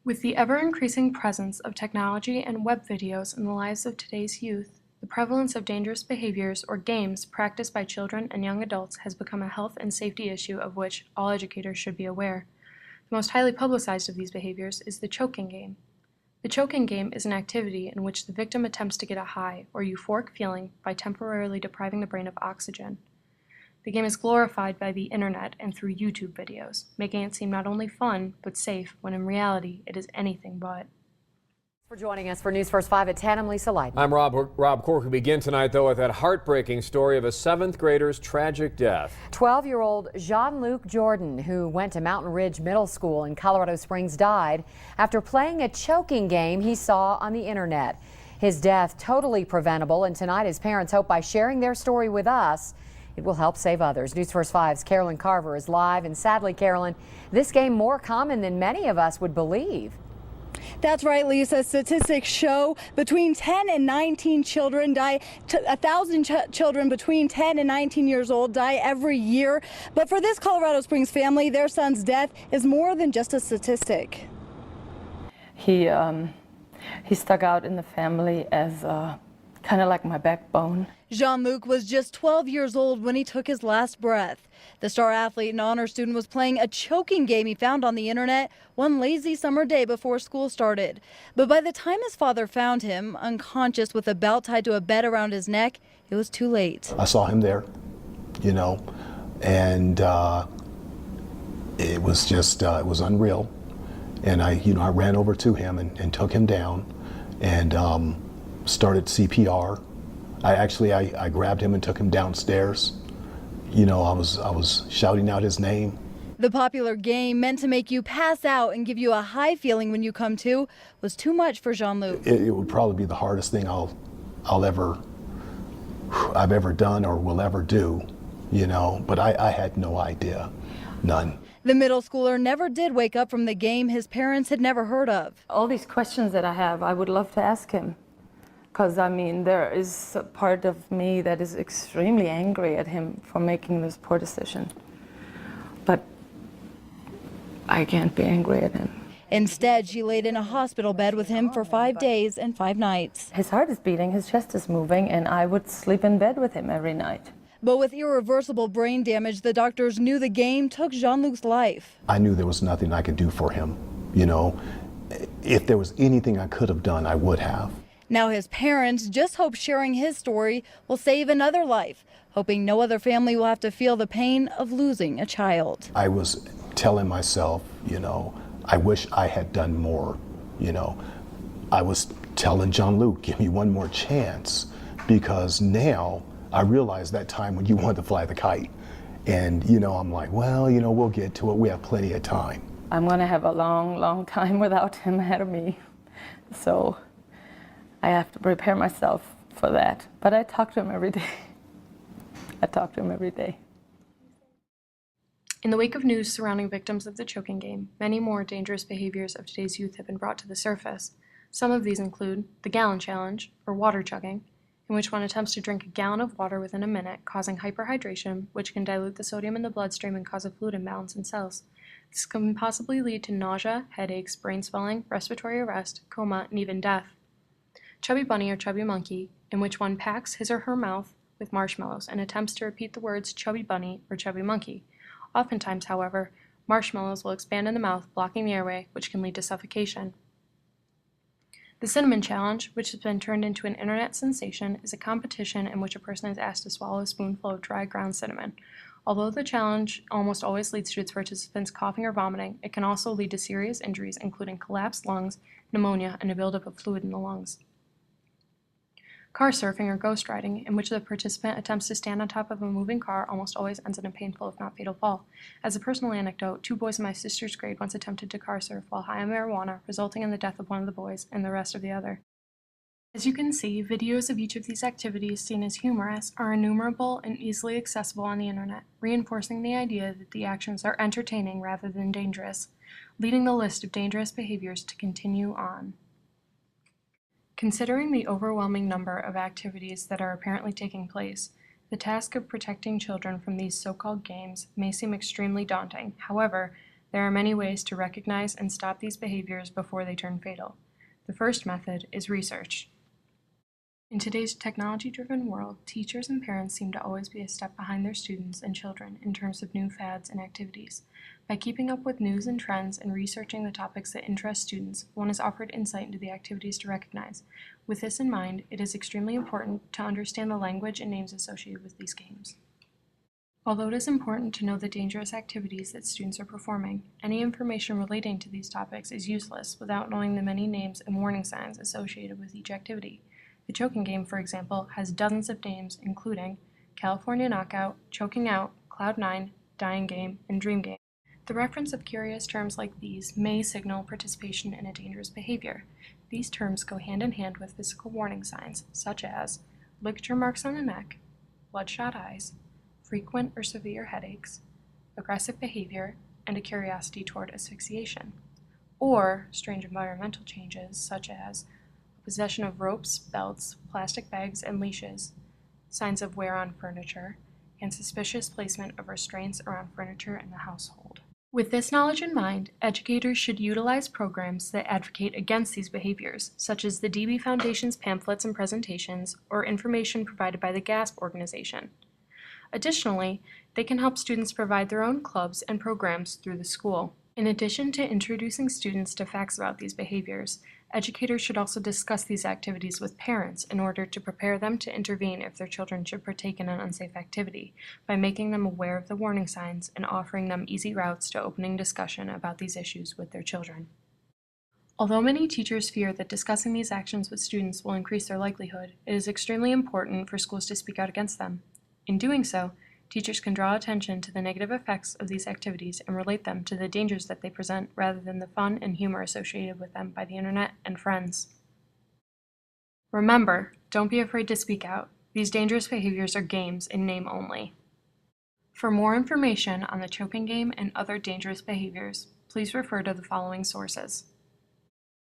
With the ever-increasing presence of technology and web videos in the lives of today's youth, the prevalence of dangerous behaviors or games practiced by children and young adults has become a health and safety issue of which all educators should be aware. The most highly publicized of these behaviors is the choking game. The choking game is an activity in which the victim attempts to get a high or euphoric feeling by temporarily depriving the brain of oxygen. The game is glorified by the internet and through YouTube videos, making it seem not only fun, but safe, when in reality, it is anything but. For joining us for News First 5 at 10, I'm Lisa Leiden. I'm Rob Cork. We begin tonight, though, with that heartbreaking story of a 7th grader's tragic death. 12-year-old Jean-Luc Jordan, who went to Mountain Ridge Middle School in Colorado Springs, died after playing a choking game he saw on the internet. His death totally preventable, and tonight his parents hope by sharing their story with us, it will help save others. News First 5's Carolyn Carver is live, and sadly, Carolyn, this game more common than many of us would believe. That's right, Lisa. Statistics show between 10 and 19 children die. 1,000 children between 10 and 19 years old die every year. But for this Colorado Springs family, their son's death is more than just a statistic. He stuck out in the family as kind of like my backbone. Jean-Luc was just 12 years old when he took his last breath. The star athlete and honor student was playing a choking game he found on the internet one lazy summer day before school started. But by the time his father found him, unconscious with a belt tied to a bed around his neck, it was too late. I saw him there, and it was just, it was unreal. And I ran over to him and took him down and started CPR. I grabbed him and took him downstairs. I was shouting out his name. The popular game, meant to make you pass out and give you a high feeling when you come to, was too much for Jean-Luc. It would probably be the hardest thing I've ever done or will ever do, but I had no idea, none. The middle schooler never did wake up from the game his parents had never heard of. All these questions that I have, I would love to ask him. Because, there is a part of me that is extremely angry at him for making this poor decision. But I can't be angry at him. Instead, she laid in a hospital bed with him for 5 days and 5 nights. His heart is beating, his chest is moving, and I would sleep in bed with him every night. But with irreversible brain damage, the doctors knew the game took Jean-Luc's life. I knew there was nothing I could do for him, If there was anything I could have done, I would have. Now his parents just hope sharing his story will save another life, hoping no other family will have to feel the pain of losing a child. I was telling myself, I wish I had done more, I was telling Jean-Luc, give me one more chance, because now I realize that time when you wanted to fly the kite. And, I'm like, well, we'll get to it. We have plenty of time. I'm going to have a long, long time without him ahead of me. So I have to prepare myself for that. But I talk to him every day. In the wake of news surrounding victims of the choking game, many more dangerous behaviors of today's youth have been brought to the surface. Some of these include the gallon challenge, or water chugging, in which one attempts to drink a gallon of water within a minute, causing hyperhydration, which can dilute the sodium in the bloodstream and cause a fluid imbalance in cells. This can possibly lead to nausea, headaches, brain swelling, respiratory arrest, coma, and even death. Chubby Bunny or Chubby Monkey, in which one packs his or her mouth with marshmallows and attempts to repeat the words Chubby Bunny or Chubby Monkey. Oftentimes, however, marshmallows will expand in the mouth, blocking the airway, which can lead to suffocation. The Cinnamon Challenge, which has been turned into an internet sensation, is a competition in which a person is asked to swallow a spoonful of dry ground cinnamon. Although the challenge almost always leads to its participants coughing or vomiting, it can also lead to serious injuries, including collapsed lungs, pneumonia, and a buildup of fluid in the lungs. Car surfing or ghost riding, in which the participant attempts to stand on top of a moving car, almost always ends in a painful, if not fatal, fall. As a personal anecdote, 2 boys in my sister's grade once attempted to car surf while high on marijuana, resulting in the death of one of the boys and the rest of the other. As you can see, videos of each of these activities seen as humorous are innumerable and easily accessible on the internet, reinforcing the idea that the actions are entertaining rather than dangerous, leading the list of dangerous behaviors to continue on. Considering the overwhelming number of activities that are apparently taking place, the task of protecting children from these so-called games may seem extremely daunting. However, There are many ways to recognize and stop these behaviors before they turn fatal. The first method is research. In today's technology-driven world, teachers and parents seem to always be a step behind their students and children in terms of new fads and activities. By keeping up with news and trends and researching the topics that interest students, one is offered insight into the activities to recognize. With this in mind, it is extremely important to understand the language and names associated with these games. Although it is important to know the dangerous activities that students are performing, any information relating to these topics is useless without knowing the many names and warning signs associated with each activity. The choking game, for example, has dozens of names including California Knockout, Choking Out, Cloud 9, Dying Game, and Dream Game. The reference of curious terms like these may signal participation in a dangerous behavior. These terms go hand in hand with physical warning signs, such as ligature marks on the neck, bloodshot eyes, frequent or severe headaches, aggressive behavior, and a curiosity toward asphyxiation, or strange environmental changes such as possession of ropes, belts, plastic bags, and leashes, signs of wear on furniture, and suspicious placement of restraints around furniture in the household. With this knowledge in mind, educators should utilize programs that advocate against these behaviors, such as the DB Foundation's pamphlets and presentations, or information provided by the GASP organization. Additionally, they can help students provide their own clubs and programs through the school. In addition to introducing students to facts about these behaviors, educators should also discuss these activities with parents in order to prepare them to intervene if their children should partake in an unsafe activity, by making them aware of the warning signs and offering them easy routes to opening discussion about these issues with their children. Although many teachers fear that discussing these actions with students will increase their likelihood, it is extremely important for schools to speak out against them. In doing so, teachers can draw attention to the negative effects of these activities and relate them to the dangers that they present rather than the fun and humor associated with them by the internet and friends. Remember, don't be afraid to speak out. These dangerous behaviors are games in name only. For more information on the choking game and other dangerous behaviors, please refer to the following sources.